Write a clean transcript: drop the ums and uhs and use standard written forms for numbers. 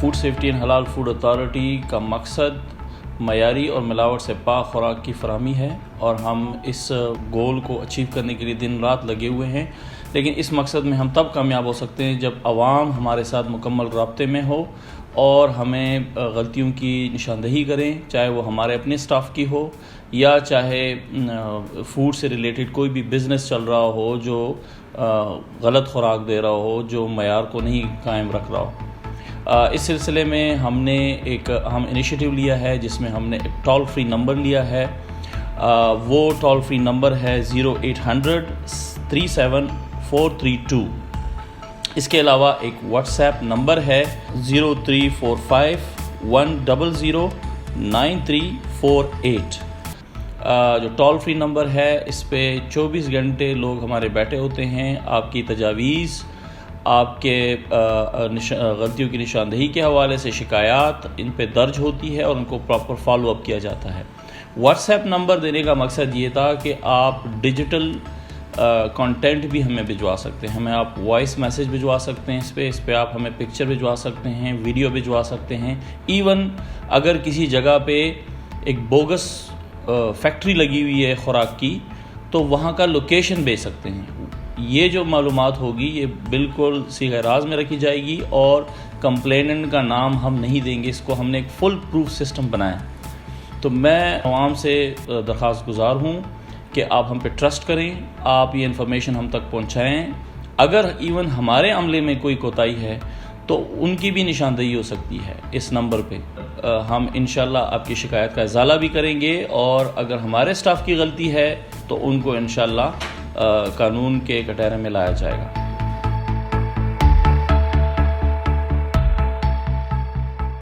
Food safety and हलाल food authority का मकसद मयारी और मिलावट से पाक खुराक की फराहमी है और हम इस गोल को अचीव करने के लिए दिन रात लगे हुए हैं। लेकिन इस मकसद में हम तब कामयाब हो सकते हैं जब आवाम हमारे साथ मुकम्मल राब्ते में हो और हमें गलतियों की निशानदही करें, चाहे वो हमारे अपने स्टाफ की हो या चाहे फूड से रिलेटेड कोई भी बिज़नेस चल रहा हो जो गलत खुराक दे रहा हो, जो मयार को नहीं कायम रख रहा हो। इस सिलसिले में हमने हम इनिशिएटिव लिया है जिसमें हमने एक टोल फ्री नंबर लिया है। वो टोल फ्री नंबर है 0800 37432। इसके अलावा एक व्हाट्सएप नंबर है 0345 100 9348। जो टोल फ्री नंबर है इस पे 24 घंटे लोग हमारे बैठे होते हैं। आपकी तजावीज़, आपके गलतियों की निशानदही के हवाले से शिकायत इन पे दर्ज होती है और उनको प्रॉपर फॉलो अप किया जाता है। व्हाट्सएप नंबर देने का मकसद ये था कि आप डिजिटल कंटेंट भी हमें भिजवा सकते हैं। हमें आप वॉइस मैसेज भिजवा सकते हैं इस पे आप हमें पिक्चर भिजवा सकते हैं, वीडियो भिजवा सकते हैं। इवन अगर किसी जगह पे एक बोगस फैक्ट्री लगी हुई है खुराक की तो वहाँ का लोकेशन भेज सकते हैं। ये जो मालूमात होगी ये बिल्कुल सीगे राज में रखी जाएगी और कंप्लेनेंट का नाम हम नहीं देंगे। इसको हमने एक फुल प्रूफ सिस्टम बनाया। तो मैं आवाम से दरख्वास्त गुजार हूँ कि आप हम पे ट्रस्ट करें, आप ये इन्फॉर्मेशन हम तक पहुँचाएँ। अगर इवन हमारे अमले में कोई कोताही है तो उनकी भी निशानदही हो सकती है इस नंबर पे। हम इंशाल्लाह आपकी शिकायत का इजाला भी करेंगे और अगर हमारे स्टाफ की गलती है तो उनको इंशाल्लाह कानून के कटहरे में लाया जाएगा।